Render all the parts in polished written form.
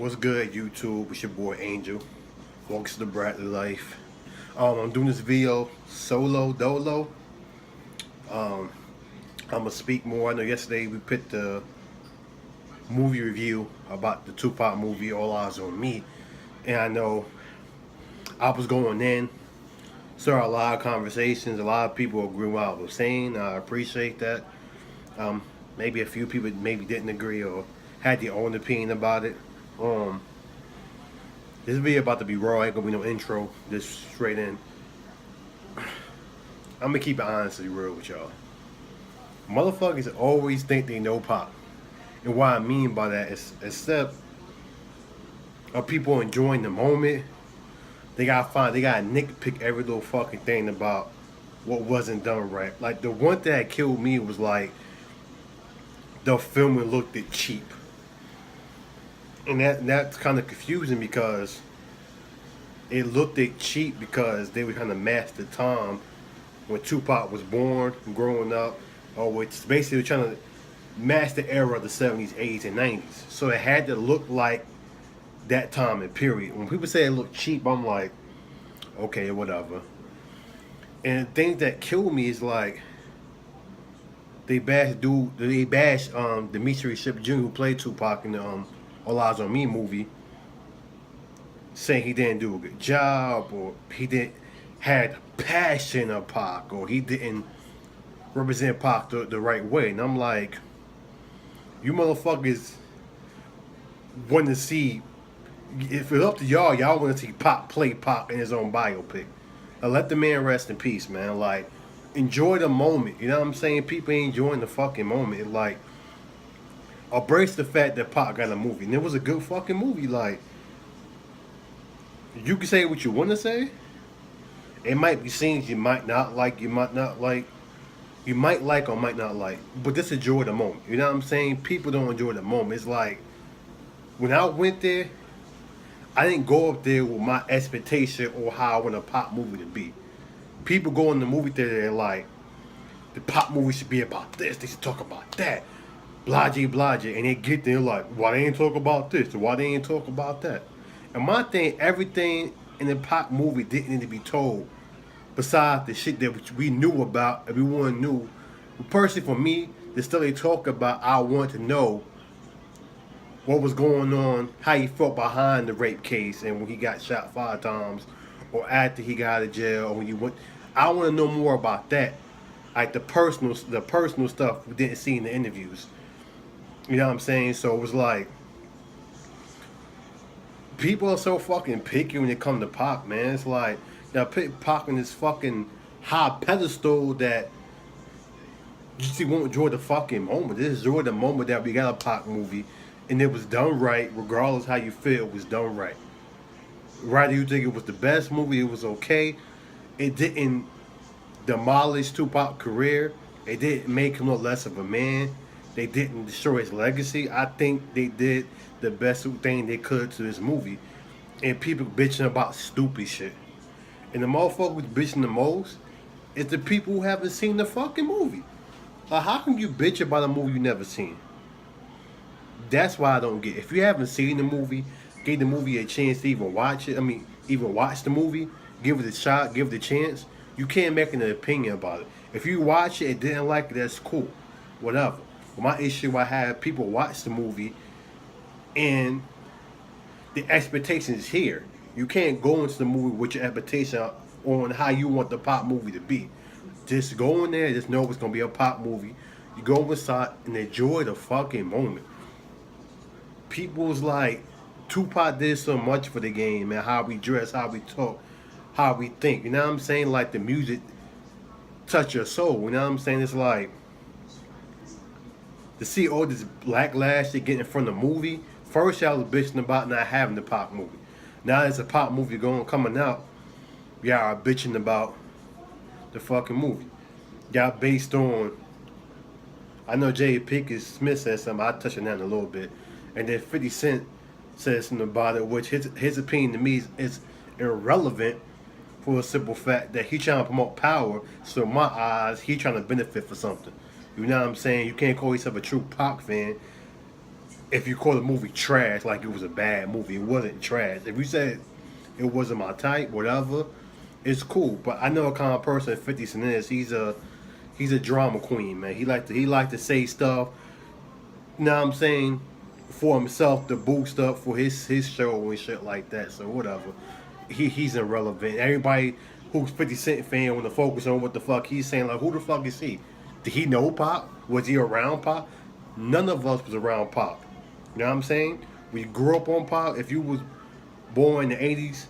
What's good, YouTube? It's your boy Angel. Welcome to the Bradley Life. I'm doing this video solo dolo. Um, I'm gonna speak more. I know yesterday we picked the movie review about the Tupac movie All Eyes on Me, and I know I was going in. Saw a lot of conversations. A lot of people agree with what I was saying. I appreciate that. Um, Maybe a few people maybe didn't agree or had their own opinion about it. Um, This video about to be raw. Ain't gonna be no intro. Just straight in. I'm gonna keep it honestly real with y'all. Motherfuckers always think they know pop, and what I mean by that is, instead of people enjoying the moment, they gotta nitpick every little fucking thing about what wasn't done right. Like the one thing that killed me was like the filming looked it cheap, and that's kind of confusing because it looked it cheap because they were kind of masked the time when Tupac was born, growing up, or which basically trying to match the era of the 70s, 80s, and 90s. So it had to look like that time and period. When people say it looked cheap, I'm like, okay, whatever. And the thing that killed me is like they bashed Demetri Ship Jr. who played Tupac in the All Eyes on Me movie, saying he didn't do a good job or he didn't had passion of Pac or he didn't represent Pac the right way. And I'm like, you motherfuckers want to see, if it's up to y'all, y'all want to see Pac play Pac in his own biopic. Let the man rest in peace, man. Like, enjoy the moment. You know what I'm saying? People ain't enjoying the fucking moment. It, like, embrace the fact that Pac got a movie. And it was a good fucking movie. Like, you can say what you want to say. It might be scenes you might not like, you might like or might not like, but just enjoy the moment. You know what I'm saying? People don't enjoy the moment. It's like, when I went there, I didn't go up there with my expectation or how I want a pop movie to be. People go in the movie theater and like, the pop movie should be about this, they should talk about that, blase blase, and they get there like, why they ain't talk about this, or why they ain't talk about that. And my thing, everything in the pop movie didn't need to be told besides the shit that we knew about, everyone knew. Personally, for me, the stuff they talk about, I want to know what was going on, how he felt behind the rape case, and when he got shot 5 times, or after he got out of jail, or when you went. I want to know more about that, like the personal stuff we didn't see in the interviews. You know what I'm saying? So it was like, people are so fucking picky when it comes to Pac, man. It's like, now put Pac on this fucking high pedestal that you just won't enjoy the fucking moment. Just enjoy the moment that we got a Pac movie and it was done right, regardless how you feel, it was done right. Whether you think it was the best movie, it was okay. It didn't demolish Tupac's career. It didn't make him no less of a man. They didn't destroy his legacy. I think they did the best thing they could to this movie. And people bitching about stupid shit. And the motherfuckers bitching the most is the people who haven't seen the fucking movie. Like, how can you bitch about a movie you never seen? That's why I don't get. If you haven't seen the movie, give the movie a chance to even watch it. I mean, even watch the movie, give it a shot, give it a chance. You can't make an opinion about it. If you watch it and didn't like it, that's cool, whatever. But my issue, I have people watch the movie and the expectation is here. You can't go into the movie with your expectation on how you want the pop movie to be. Just go in there, just know it's gonna be a pop movie. You go inside and enjoy the fucking moment. People's like, Tupac did so much for the game and how we dress, how we talk, how we think. You know what I'm saying? Like the music touch your soul. You know what I'm saying? It's like, to see all this backlash they get in front of the movie. First, y'all was bitching about not having the pop movie. Now there's a pop movie coming out. Y'all are bitching about the fucking movie. Y'all based on, I know Jay Pinkett Smith said something. I'll touch on that in a little bit. And then 50 Cent said something about it, which his opinion to me is irrelevant for a simple fact that he trying to promote power. So in my eyes, he trying to benefit for something. You know what I'm saying? You can't call yourself a true Pac fan if you call the movie trash, like it was a bad movie, it wasn't trash. If you said it wasn't my type, whatever, it's cool. But I know what kind of person 50 Cent is. He's a drama queen, man. He like to say stuff. You know what I'm saying? For himself to boost up for his show and shit like that. So whatever. He's irrelevant. Everybody who's 50 Cent fan want to focus on what the fuck he's saying. Like, who the fuck is he? Did he know Pop? Was he around Pop? None of us was around Pop. You know what I'm saying? We grew up on Pop. If you was born in the 80s,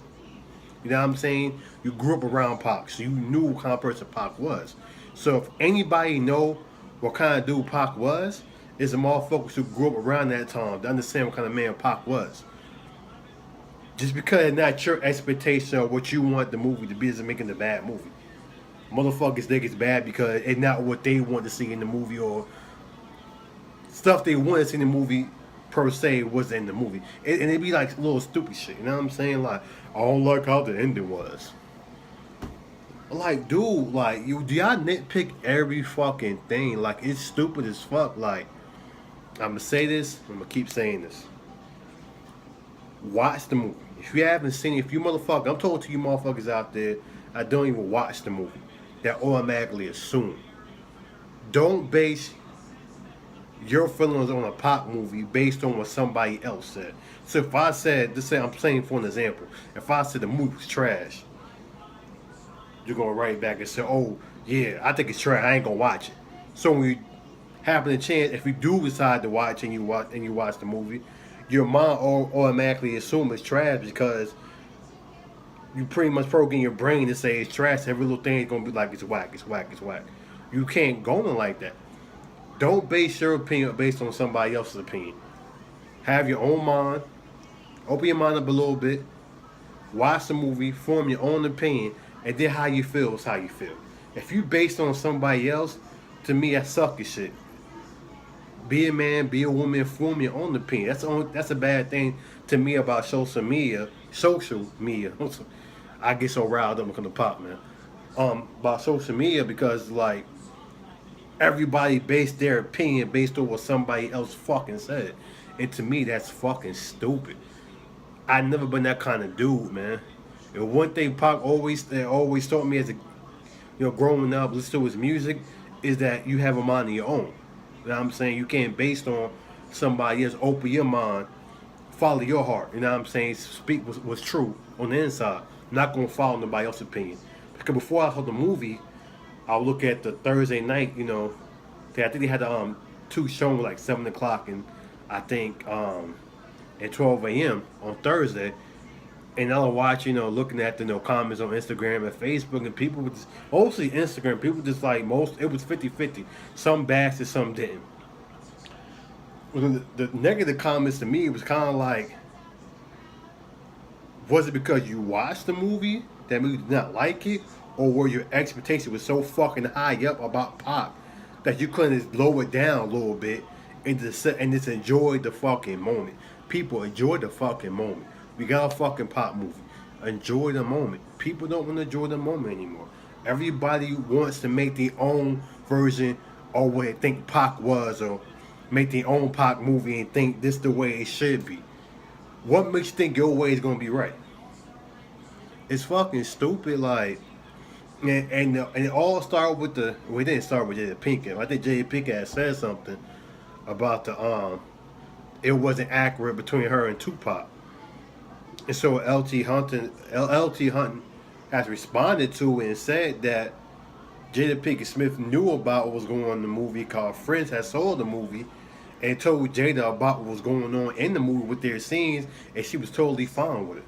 you know what I'm saying? You grew up around Pac, so you knew what kind of person Pac was. So if anybody know what kind of dude Pac was, it's the motherfuckers who grew up around that time to understand what kind of man Pac was. Just because it's not your expectation of what you want the movie to be doesn't make it a bad movie. Motherfuckers think it's bad because it's not what they want to see in the movie or stuff they want to see in the movie per se was in the movie. And it'd be like little stupid shit, you know what I'm saying? Like, I don't like how the ending was. Like, dude, like, do y'all nitpick every fucking thing? Like, it's stupid as fuck. Like, I'm gonna say this, I'm gonna keep saying this. Watch the movie. If you haven't seen it, if you motherfucker, I'm talking to you motherfuckers out there, I don't even watch the movie. That automatically assume. Don't base your feelings on a pop movie based on what somebody else said. So if I said, this say I'm saying for an example, if I said the movie was trash, you're gonna write back and say, "Oh yeah, I think it's trash. I ain't gonna watch it." So when you happen to chance, if you do decide to watch and you watch the movie, your mind automatically assume it's trash because you pretty much program your brain to say it's trash. Every little thing is gonna be like it's whack, it's whack, it's whack. You can't go on like that. Don't base your opinion based on somebody else's opinion. Have your own mind. Open your mind up a little bit. Watch the movie. Form your own opinion. And then how you feel is how you feel. If you based on somebody else, to me that's sucky shit. Be a man, be a woman, form your own opinion. That's a bad thing to me about social media. Social media. I get so riled up on the pop, man. About social media because like everybody based their opinion based on what somebody else fucking said. And to me, that's fucking stupid. I never been that kind of dude, man. And one thing Pac always taught me as a growing up, listening to his music, is that you have a mind of your own. You know what I'm saying? You can't based on somebody else. Open your mind, follow your heart. You know what I'm saying? Speak what's true on the inside. Not gonna follow nobody else's opinion. Because before I saw the movie, I'll look at the Thursday night, I think they had two shows like 7 o'clock and I think at 12 a.m. on Thursday. And I'll watch, looking at the comments on Instagram and Facebook, and people would just, mostly Instagram, people just like it was 50-50. Some bashed it, some didn't. The negative comments to me was kind of like, was it because you watched the movie that movie did not like it, or were your expectation was so fucking high up about Pop that you couldn't lower it down a little bit and just enjoy the fucking moment? People enjoy the fucking moment. We got a fucking Pop movie. Enjoy the moment. People don't want to enjoy the moment anymore. Everybody wants to make their own version of what they think Pac was, or make their own Pac movie and think this the way it should be. What makes you think your way is gonna be right? It's fucking stupid. Like, and it all started with we didn't start with Jada Pinkett. I think Jada Pinkett had said something about it wasn't accurate between her and Tupac. And so LT Hunting has responded to it and said that Jada Pinkett Smith knew about what was going on in the movie, called Friends had sold the movie, and told Jada about what was going on in the movie with their scenes, and she was totally fine with it.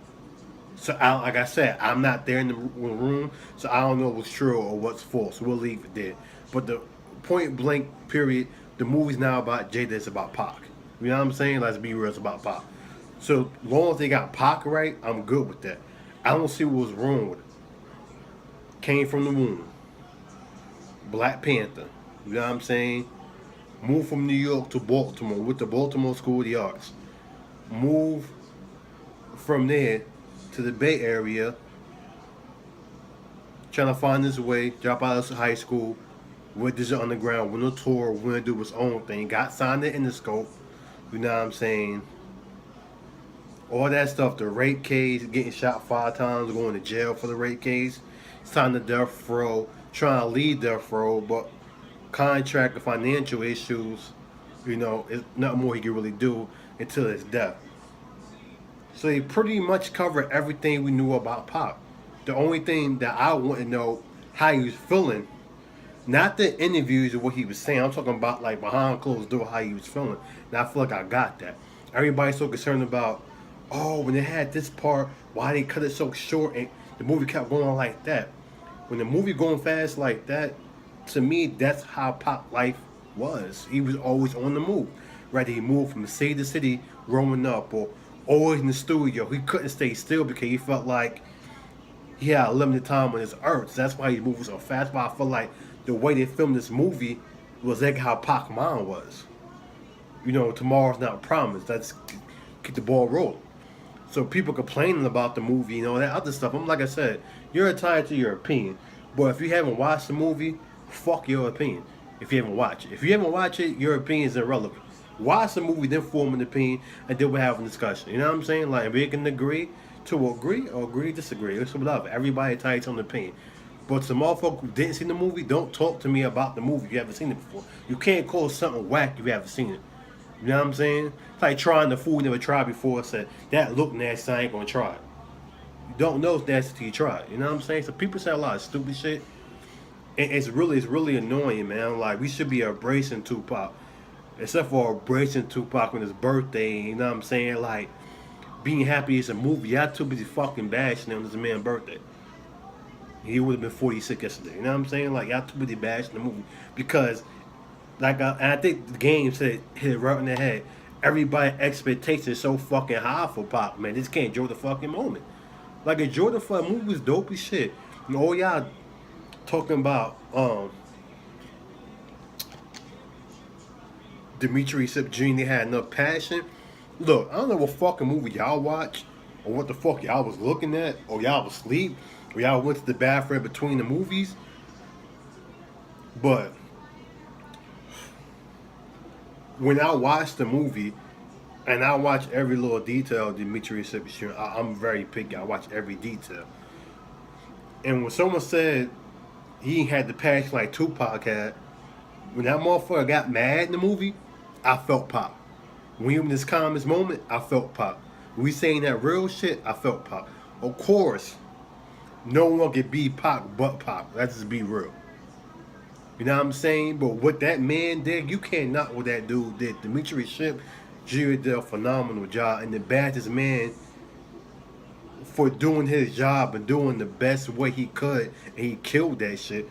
So, like I said, I'm not there in the room, so I don't know what's true or what's false. We'll leave it there. But the point blank period, the movie's now about Jada, it's about Pac. You know what I'm saying? Let's be real, it's about Pac. So long as they got Pac right, I'm good with that. I don't see what was wrong with it. Came from the womb. Black Panther. You know what I'm saying? Moved from New York to Baltimore with the Baltimore School of the Arts. Moved from there to the Bay Area. Trying to find his way. Drop out of high school. Went to the underground. Went on tour. Went to do his own thing. Got signed to Interscope. You know what I'm saying? All that stuff, the rape case, getting shot 5 times, going to jail for the rape case, signed the death row, trying to lead death row, but contract and financial issues, it's not more he can really do until his death. So they pretty much covered everything we knew about Pop. The only thing that I want to know how he was feeling, not the interviews or what he was saying. I'm talking about like behind closed door how he was feeling. And I feel like I got that. Everybody's so concerned about, oh, when they had this part, why they cut it so short and the movie kept going like that. When the movie going fast like that, to me, that's how Pop life was. He was always on the move. Right? He moved from city to city growing up, or always in the studio. He couldn't stay still because he felt like he had a limited time on this earth. So that's why he moved so fast. But I feel like the way they filmed this movie was like how Pac's mind was. Tomorrow's not promised. Let's keep the ball rolling. So people complaining about the movie, that other stuff. I'm like I said, you're entitled to your opinion. But if you haven't watched the movie, fuck your opinion. If you haven't watched it. If you haven't watched it, your opinion is irrelevant. Watch the movie, then form an opinion, and then we'll have a discussion. You know what I'm saying? Like, if we can agree to agree or agree to disagree. It's whatever. Everybody entitled to an opinion. But some motherfucker who didn't see the movie, don't talk to me about the movie if you haven't seen it before. You can't call something whack if you haven't seen it. You know what I'm saying? It's like trying the food you never tried before and said, that look nasty, I ain't gonna try it. You don't know it's nasty till you try it. You know what I'm saying? So people say a lot of stupid shit. And it's really annoying, man. Like, we should be embracing Tupac. Except for embracing Tupac on his birthday, you know what I'm saying? Like, being happy is a movie. Y'all too busy fucking bashing him on his man's birthday. He would have been 46 yesterday. You know what I'm saying? Like, y'all too busy bashing the movie. Because, and I think the game said, hit it right in the head. Everybody's expectation is so fucking high for Pop, man. This can't enjoy the fucking moment. Like, enjoy the fucking movie was dope as shit. All y'all talking about, Dimitri Sip Jr. had enough passion. Look, I don't know what fucking movie y'all watched, or what the fuck y'all was looking at, or y'all was asleep, or y'all went to the bathroom between the movies. But when I watch the movie, and I watch every little detail of Dimitri Sip Jr., I'm very picky. I watch every detail. And when someone said he had the passion like Tupac had, when that motherfucker got mad in the movie, I felt Pop. When he was in this calmest moment, I felt Pop. When we saying that real shit, I felt Pop. Of course, no one can be Pop but Pop. Let's just be real. You know what I'm saying? But what that man did, you can't knock what that dude did. Dimitri Ship Jr. did a phenomenal job, and the baddest man for doing his job and doing the best way he could, and he killed that shit.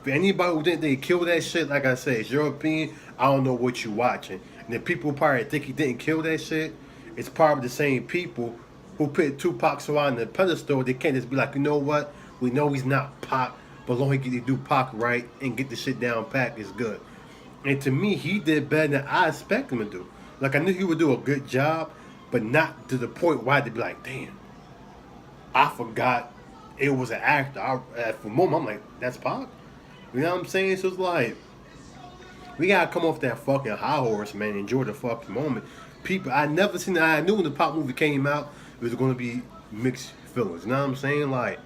For anybody who didn't think he killed that shit, like I said, it's your opinion. I don't know what you watching. And the people who probably think he didn't kill that shit, it's probably the same people who put Tupac so on the pedestal. They can't just be like, you know what? We know he's not Pac, but as long as he do Pac right and get the shit down pat, is good. And to me, he did better than I expected him to do. Like, I knew he would do a good job, but not to the point where I had to be like, damn, I forgot it was an actor. For a moment, I'm like, that's Pac? You know what I'm saying? So it's like, we gotta come off that fucking high horse, man. Enjoy the fucking moment. People, I never seen that. I knew when the Pop movie came out, it was gonna be mixed feelings. You know what I'm saying? Like,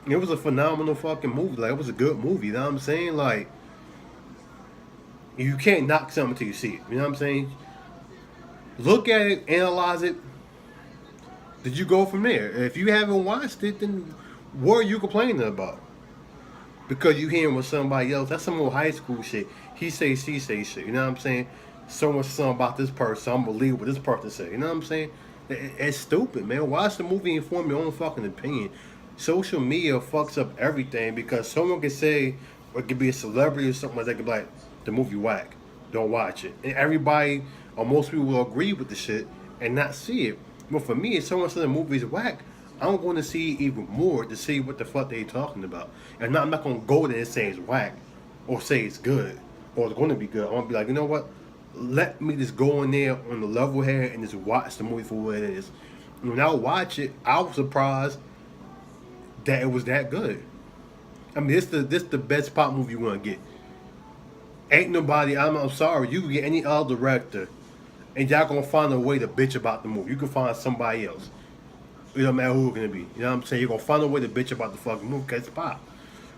it was a phenomenal fucking movie. Like, it was a good movie. You know what I'm saying? Like, you can't knock something until you see it. You know what I'm saying? Look at it, analyze it. Did you go from there? If you haven't watched it, then what are you complaining about? Because you hearing with somebody else, that's some old high school shit. He say, she say shit. You know what I'm saying? Someone said something about this person, I'm gonna believe what this person say. You know what I'm saying? It's stupid, man. Watch the movie and form your own fucking opinion. Social media fucks up everything because someone can say, or it could be a celebrity or something like that, could be like, the movie whack. Don't watch it. And everybody, or most people will agree with the shit and not see it. But for me, if someone says the movie's whack, I'm going to see even more to see what the fuck they talking about. And I'm not going to go there and say it's whack or say it's good or it's going to be good. I'm going to be like, you know what? Let me just go in there on the level head and just watch the movie for what it is. And when I watch it, I was surprised that it was that good. I mean, this the best Pop movie you want to get. Ain't nobody, I'm sorry, you can get any other director and y'all gonna find a way to bitch about the movie. You can find somebody else. It don't matter who it's gonna be. You know what I'm saying? You're gonna find a way to bitch about the fucking movie because it's pop.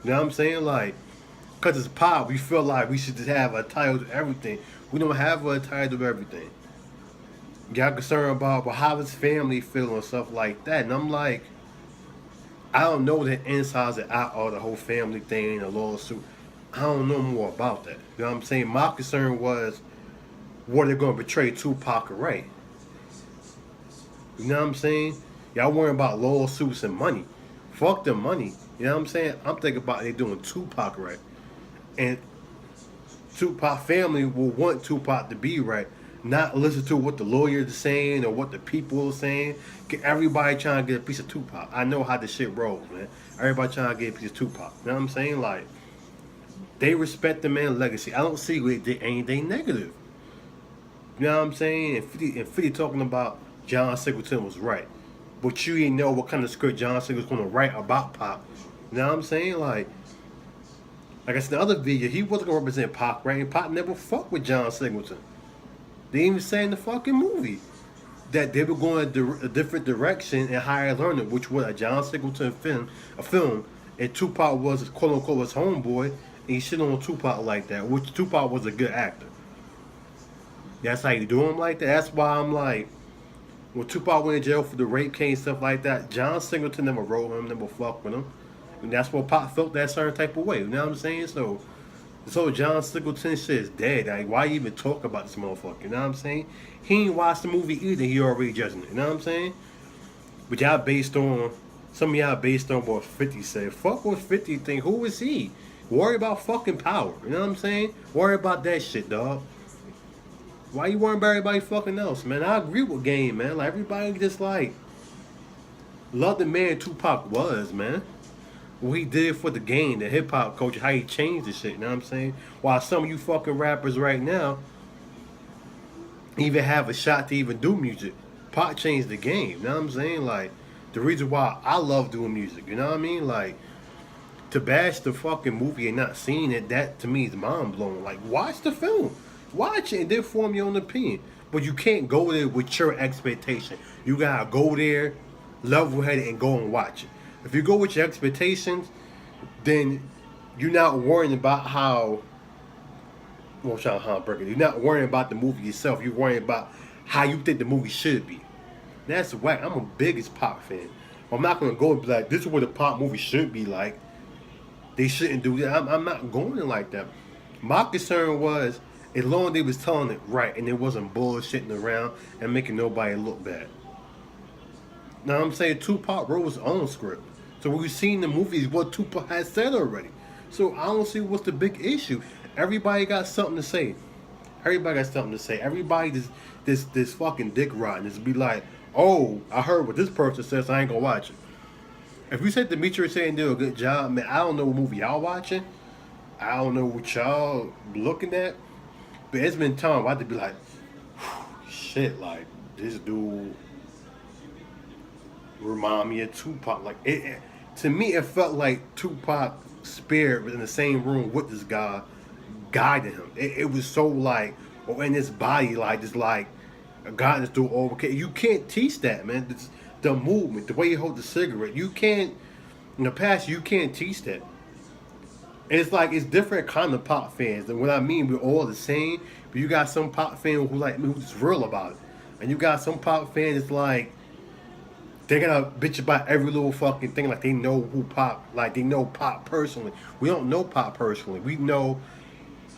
You know what I'm saying? Like, because it's pop, we feel like we should just have a title to everything. We don't have a title to everything. Y'all concerned about well, how his family feel and stuff like that. And I'm like, I don't know the insides and out of the whole family thing, the lawsuit. I don't know more about that. You know what I'm saying? My concern was, were they going to betray Tupac or Ray? You know what I'm saying? Y'all worrying about lawsuits and money. Fuck the money. You know what I'm saying? I'm thinking about they doing Tupac right. And Tupac family will want Tupac to be right. Not listen to what the lawyers are saying or what the people are saying. Get everybody trying to get a piece of Tupac. I know how this shit rolls, man. Everybody trying to get a piece of Tupac. You know what I'm saying? Like, they respect the man's legacy. I don't see anything negative. You know what I'm saying? And 50 talking about John Singleton was right. But you didn't know what kind of script John Singleton was going to write about Pop. You know what I'm saying? Like I said in the other video, he wasn't going to represent Pop, right? And Pop never fucked with John Singleton. They even say in the fucking movie that they were going a different direction and higher learning, which was a John Singleton film, and Tupac was quote unquote his homeboy, and he shit on Tupac like that, which Tupac was a good actor. That's how you do him like that. That's why I'm like, when Tupac went in jail for the rape case and stuff like that, John Singleton never wrote him, never fucked with him. And that's what Pop felt that certain type of way. You know what I'm saying? So John Singleton shit is dead. Like, why even talk about this motherfucker? You know what I'm saying? He ain't watched the movie either. He already judging it. You know what I'm saying? But y'all some of y'all based on what 50 said. Fuck what 50 think. Who is he? Worry about fucking power. You know what I'm saying? Worry about that shit, dog. Why you worrying about everybody fucking else, man? I agree with Game, man. Like, everybody just, like, love the man Tupac was, man. What he did for the game, the hip-hop culture, how he changed the shit, you know what I'm saying? While some of you fucking rappers right now even have a shot to even do music. Pac changed the game, you know what I'm saying? Like, the reason why I love doing music, you know what I mean? Like, to bash the fucking movie and not seeing it, that to me is mind-blowing. Like, watch the film. Watch it and then form your own opinion. But you can't go there with your expectation. You gotta go there, level-headed, and go and watch it. If you go with your expectations, then you're not worrying about you're not worrying about the movie itself. You're worrying about how you think the movie should be. That's whack. I'm a biggest Pop fan. I'm not gonna go and be like, this is what a Pop movie should be like. They shouldn't do that. I'm not going in like that. My concern was, as long as they was telling it right and it wasn't bullshitting around and making nobody look bad. Now I'm saying Tupac wrote his own script. So we've seen the movies what Tupac has said already. So I don't see what's the big issue. Everybody got something to say. Everybody got something to say. Everybody this fucking dick rotten is be like, oh, I heard what this person says, so I ain't gonna watch it. If you said Demetrius saying do a good job, man, I don't know what movie y'all watching. I don't know what y'all looking at. But it's been time I had to be like, shit, like this dude remind me of Tupac. Like to me, it felt like Tupac's spirit was in the same room with this guy, guiding him. It was so like, or in his body, like just like a guy that's doing all okay. You can't teach that, man. The movement, the way you hold the cigarette, you can't. In the past, you can't teach that. And it's like it's different kind of Pop fans. And what I mean, we're all the same. But you got some Pop fans who like me, who's real about it, and you got some Pop fans that's like, they're gonna bitch about every little fucking thing, like they know who Pop, like they know Pop personally. We don't know Pop personally. We know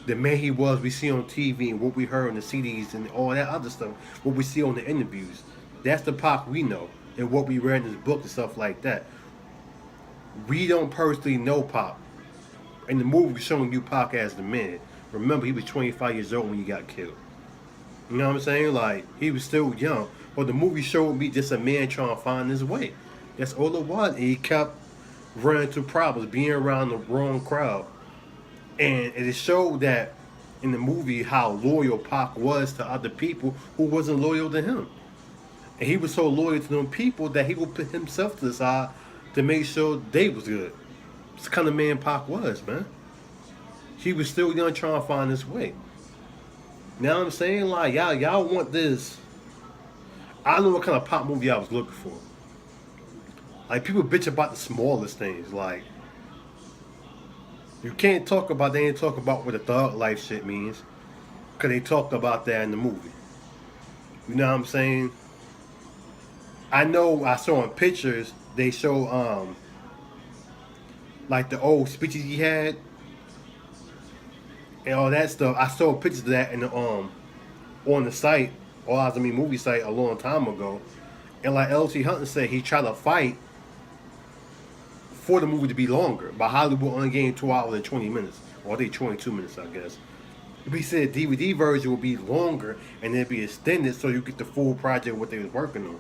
the man he was, we see on TV and what we heard on the CDs and all that other stuff, what we see on the interviews. That's the Pop we know and what we read in his book and stuff like that. We don't personally know Pop. In the movie showing you Pop as the man. Remember, he was 25 years old when he got killed. You know what I'm saying? Like, he was still young. But the movie showed me just a man trying to find his way. That's all it was. And he kept running into problems, being around the wrong crowd. And it showed that in the movie how loyal Pac was to other people who wasn't loyal to him. And he was so loyal to them people that he would put himself to the side to make sure they was good. It's the kind of man Pac was, man. He was still young trying to find his way. You know what I'm saying? Like y'all want this. I don't know what kind of pop movie I was looking for. Like people bitch about the smallest things. Like you can't talk about they ain't talk about what the thug life shit means. Cause they talked about that in the movie. You know what I'm saying? I know I saw in pictures they show like the old speeches he had and all that stuff. I saw pictures of that in the on the site, or I mean movie site a long time ago. And like L.T. Hunter said, he tried to fight for the movie to be longer, but Hollywood only gave 2 hours and 20 minutes, or I think 22 minutes, I guess. But he said DVD version will be longer and then be extended so you get the full project what they was working on.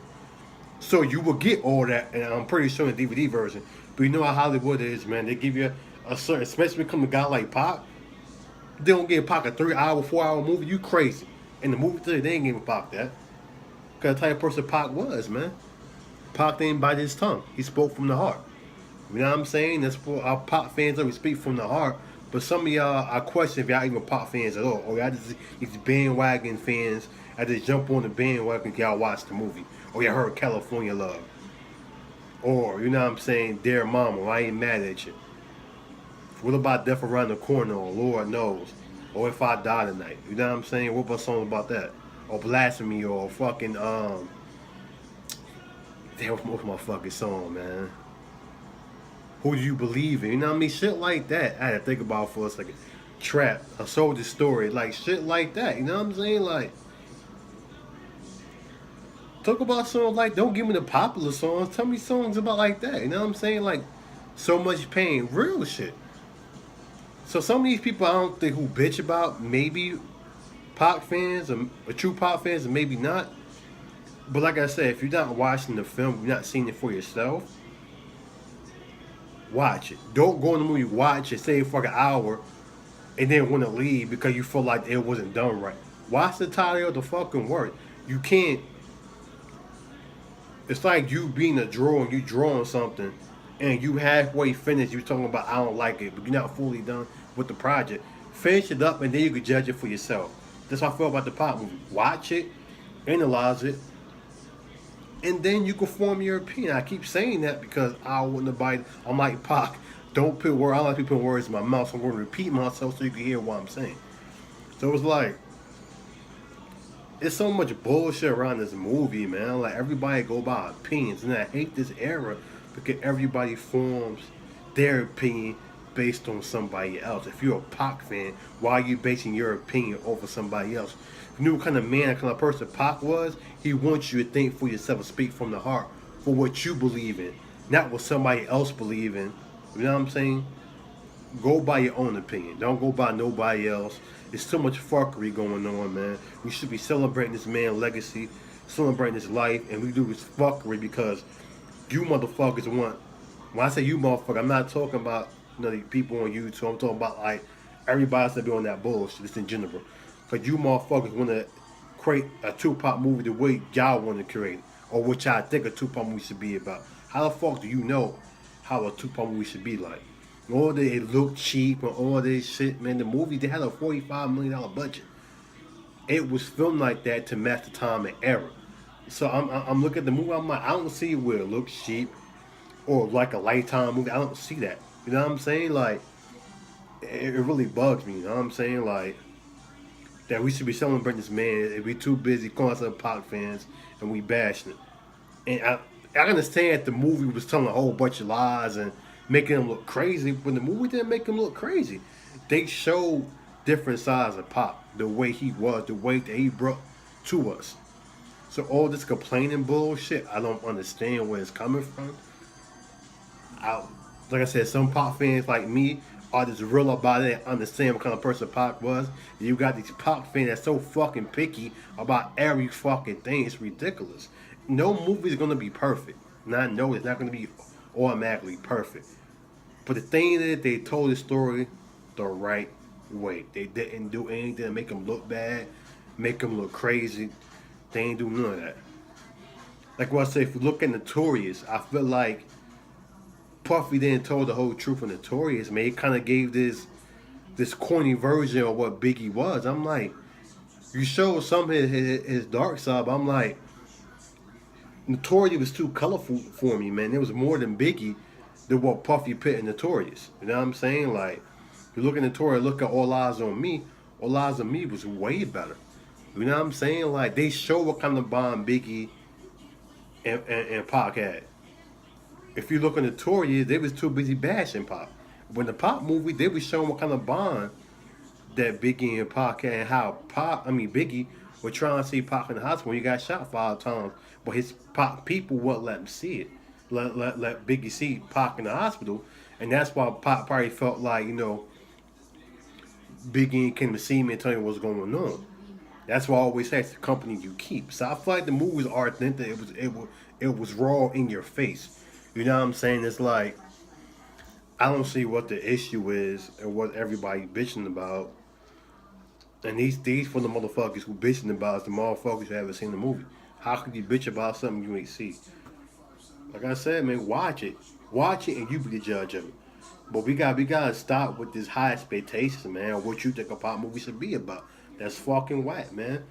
So you will get all that, and I'm pretty sure in the DVD version. But you know how Hollywood is, man. They give you a certain, especially when it comes to a guy like Pac. They don't give Pac a 3 hour, 4 hour movie. You crazy. In the movie theater, they ain't giving Pac that. Because the type of person Pac was, man. Pac didn't bite his tongue. He spoke from the heart. You know what I'm saying? That's for our Pop fans that we speak from the heart. But some of y'all, I question if y'all even Pop fans at all. Or y'all just these bandwagon fans that just jump on the bandwagon y'all watch the movie. Or y'all heard California Love. Or, you know what I'm saying, Dear Mama, I ain't mad at you. What about Death Around the Corner or Lord Knows? Or If I Die Tonight? You know what I'm saying? What about songs about that? Or Blasphemy or fucking, damn, what's my fucking song, man? Who do you believe in? You know what I mean? Shit like that. I had to think about for a second. Trap, a soldier story, like shit like that. You know what I'm saying? Like, talk about songs like, don't give me the popular songs. Tell me songs about like that. You know what I'm saying? Like, So Much Pain, real shit. So some of these people I don't think who bitch about maybe pop fans or true pop fans or maybe not. But like I said, if you're not watching the film, you're not seeing it for yourself, watch it. Don't go in the movie, watch it, stay for an hour, and then want to leave because you feel like it wasn't done right. Watch the title of the fucking work. You can't. It's like you being a drawer and you drawing something, and you halfway finished. You talking about I don't like it, but you're not fully done with the project. Finish it up, and then you can judge it for yourself. That's how I feel about the pop movie. Watch it, analyze it, and then you can form your opinion. I keep saying that because I want nobody. I'm like Pac. Don't put words. I don't like people putting words in my mouth. So I'm going to repeat myself so you can hear what I'm saying. So it's like it's so much bullshit around this movie, man. Like everybody go by opinions, and I hate this era because everybody forms their opinion based on somebody else. If you're a Pac fan, why are you basing your opinion over somebody else? If you knew what kind of man, what kind of person Pac was, he wants you to think for yourself and speak from the heart for what you believe in, not what somebody else believe in. You know what I'm saying? Go by your own opinion. Don't go by nobody else. There's so much fuckery going on, man. We should be celebrating this man's legacy, celebrating his life, and we do this fuckery because you motherfuckers want. When I say you motherfucker, I'm not talking about the people on YouTube. I'm talking about like everybody that be on that bullshit. Just in general, because you motherfuckers want to create a Tupac movie the way y'all want to create it, or what y'all think a Tupac movie should be about. How the fuck do you know how a Tupac movie should be like? All that it looked cheap and all this shit, man. The movie, they had a $45 million budget. It was filmed like that to match the time and era. So I'm looking at the movie. I'm like, I don't see where it looks cheap or like a Lifetime movie. I don't see that. You know what I'm saying? Like, it really bugs me. You know what I'm saying? Like, that we should be celebrating this man. If we too busy calling us Pac fans and we bashing it. And I understand the movie was telling a whole bunch of lies and making him look crazy, but the movie didn't make him look crazy. They showed different sides of Pop, the way he was, the way that he brought to us. So all this complaining bullshit, I don't understand where it's coming from. Like I said, some Pop fans like me are just real about it and understand what kind of person Pop was. And you got these Pop fans that's so fucking picky about every fucking thing. It's ridiculous. No movie is gonna be perfect. Now I know it's not gonna be automatically perfect. But the thing is, they told the story the right way. They didn't do anything to make them look bad, make them look crazy. They ain't do none of that. Like what I say, if you look at Notorious, I feel like Puffy didn't tell the whole truth of Notorious, man. He kind of gave this corny version of what Biggie was. I'm like, You showed some of his dark side, but I'm like, Notorious was too colorful for me, man. It was more than Biggie than what Puffy put in Notorious. You know what I'm saying? Like, you look at Notorious, look at All Eyes on Me. All Eyes on Me was way better. You know what I'm saying? Like, they show what kind of bond Biggie and Pac had. If you look at Notorious, they was too busy bashing Pac. When the Pop movie, they was showing what kind of bond that Biggie and Pac had, and how Biggie was trying to see Pac in the hospital when he got shot 5 times, but his Pac people wouldn't let him see it. Let Biggie see Pac in the hospital, and that's why Pac probably felt like, Biggie came to see me and tell me what's going on. That's why I always say it's the company you keep. So I feel like the movies are authentic. It was raw in your face. You know what I'm saying? It's like, I don't see what the issue is and what everybody bitching about. And these for the motherfuckers who bitching about is the motherfuckers who haven't seen the movie. How could you bitch about something you ain't see? Like I said, man, watch it. Watch it and you be the judge of it. But we gotta stop with this high expectations, man, of what you think a pop movie should be about. That's fucking whack, man.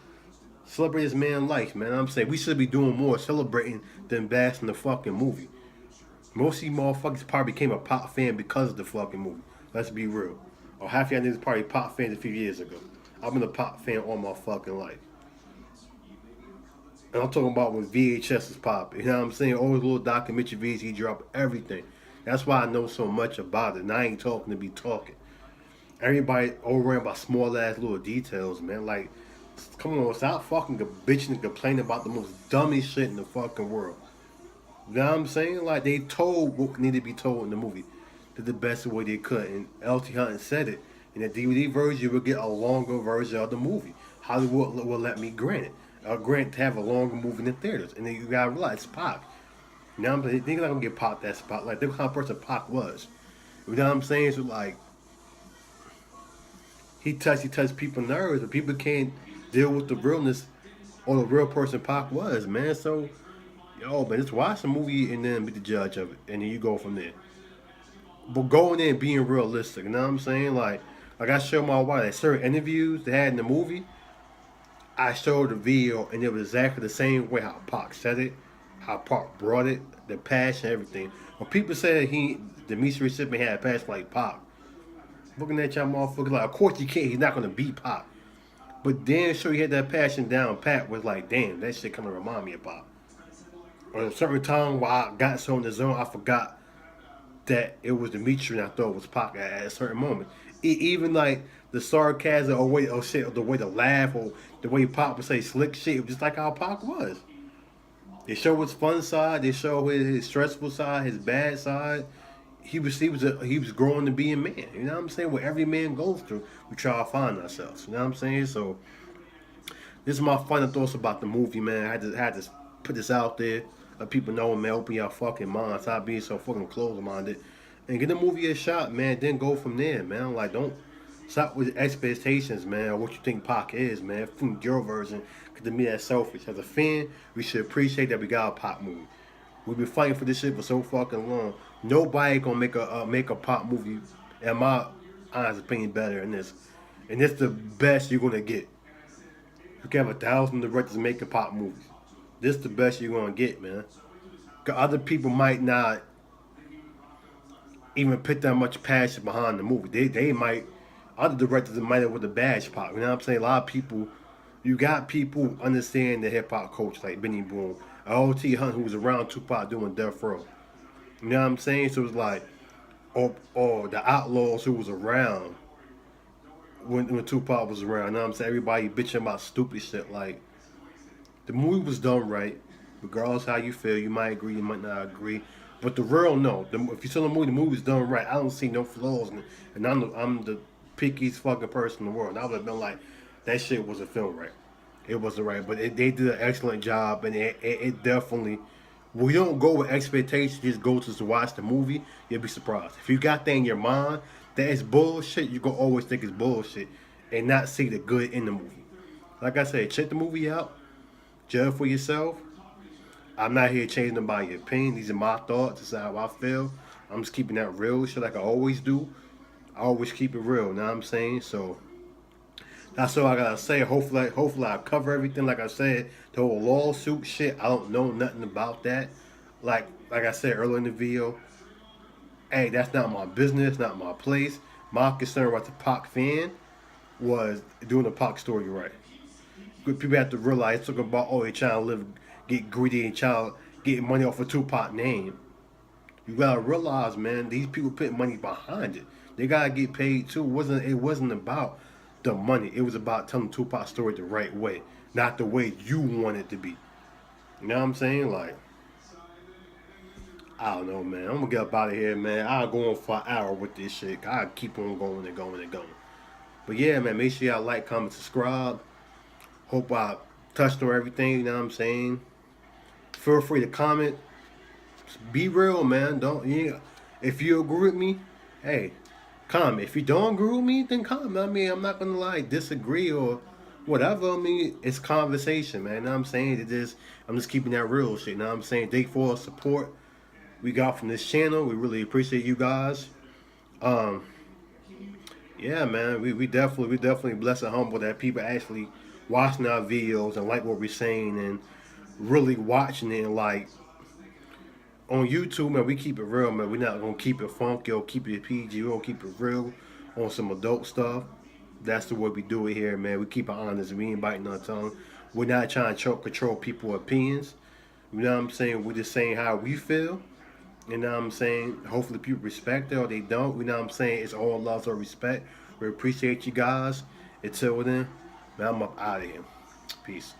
Celebrate this man life, man. I'm saying we should be doing more celebrating than bashing the fucking movie. Most of you motherfuckers probably became a pop fan because of the fucking movie. Let's be real. Or half of y'all niggas probably pop fans a few years ago. I've been a pop fan all my fucking life. And I'm talking about when VHS is popping. You know what I'm saying? All those little documentary videos, he dropped everything. That's why I know so much about it. And I ain't talking to be talking. Everybody over about small ass little details, man. Like, come on, stop fucking bitching and complaining about the most dumbest shit in the fucking world. You know what I'm saying? Like, they told what needed to be told in the movie the best way they could. And L.T. Hunter said it. In the DVD version, you will get a longer version of the movie. Hollywood will let me grant it. Grant to have a longer movie in the theaters. And then you gotta realize Pac. You know what I'm saying? They're not gonna get Pac that spot. Like, the kind of person Pac was. You know what I'm saying? So, like, he touched people's nerves, but people can't deal with the realness or the real person Pac was, man. So, yo, man, just watch the movie and then be the judge of it. And then you go from there. But going in and being realistic, you know what I'm saying? Like I showed my wife, like certain interviews they had in the movie, I showed the video and it was exactly the same way how Pac said it, how Pac brought it, the passion, everything. When people say that the Misa recipient had a passion like Pac, looking at y'all motherfuckers like, of course you can't, he's not gonna beat Pac. But then sure he had that passion down, Pat was like, damn, that shit kinda remind me of Pac. Or a certain time while I got so in the zone, I forgot that it was Dimitri and I thought it was Pac at a certain moment. Even like the sarcasm or shit, or the way to laugh or the way Pac would say slick shit, it was just like how Pac was. They show his fun side, they show his stressful side, his bad side. He was growing to be a man. You know what I'm saying? What every man goes through, we try to find ourselves. You know what I'm saying? So this is my final thoughts about the movie, man. I had to put this out there. Let people know, man. Open your fucking mind. Stop being so fucking closed-minded, and get the movie a shot, man. Then go from there, man. Like, don't stop with expectations, man. Or what you think Pac is, man. From your version, because to me that's selfish. As a fan, we should appreciate that we got a Pac movie. We've been fighting for this shit for so fucking long. Nobody gonna make a Pac movie, in my honest opinion, better than this. And it's the best you're gonna get. You can have 1,000 directors make a Pac movie. This the best you're gonna get, man. 'Cause other people might not even put that much passion behind the movie. They might, other directors might have with the badge Pac. You know what I'm saying? A lot of people, you got people who understand the hip hop culture like Benny Boone, O.T. Hunt who was around Tupac doing Death Row. You know what I'm saying? So it's like, or the Outlaws who was around when Tupac was around. You know what I'm saying? Everybody bitching about stupid shit like. The movie was done right, regardless how you feel. You might agree, you might not agree, but the real no. If you saw the movie was done right. I don't see no flaws in it, and I'm the pickiest fucking person in the world. And I would have been like, that shit was a film right. It wasn't right, but they did an excellent job, and it definitely. We don't go with expectations. Just go to watch the movie. You'll be surprised if you got that in your mind that it's bullshit. You gonna always think it's bullshit, and not see the good in the movie. Like I said, check the movie out. Judge for yourself. I'm not here changing nobody's opinion. These are my thoughts. This is how I feel. I'm just keeping that real shit like I always do. I always keep it real. Know what I'm saying? So That's all I gotta say. Hopefully I cover everything. Like I said, the whole lawsuit shit, I don't know nothing about that. Like I said earlier in the video, hey, that's not my business, not my place. My concern about the Pac fan was doing the Pac story right. People have to realize talking about, oh, they trying to live, get greedy and trying to get money off a Tupac name. You gotta realize, man, these people put money behind it. They gotta get paid too. It wasn't about the money. It was about telling Tupac's story the right way, not the way you want it to be. You know what I'm saying? Like, I don't know, man. I'm gonna get up out of here, man. I'll go on for an hour with this shit. I'll keep on going and going and going. But yeah, man, make sure y'all like, comment, subscribe. Hope I touched on everything, you know what I'm saying? Feel free to comment. Be real, man. Don't you? If you agree with me, hey, comment. If you don't agree with me, then comment. I mean, I'm not gonna like disagree or whatever. I mean, it's conversation, man. You know what I'm saying? I'm just keeping that real shit. You know what I'm saying? Thank you for the support we got from this channel. We really appreciate you guys. Um, yeah, man. We definitely blessed and humble that people actually watching our videos and like what we're saying and really watching it and like on YouTube, man, we keep it real, man. We're not gonna keep it funky or keep it PG. We're gonna keep it real on some adult stuff. That's the way we do it here, man. We keep it honest. We ain't biting our tongue. We're not trying to control people's opinions. You know what I'm saying? We're just saying how we feel. You know what I'm saying? Hopefully people respect it or they don't. You know what I'm saying? It's all love or respect. We appreciate you guys. Until then, man, I'm up out of here. Peace.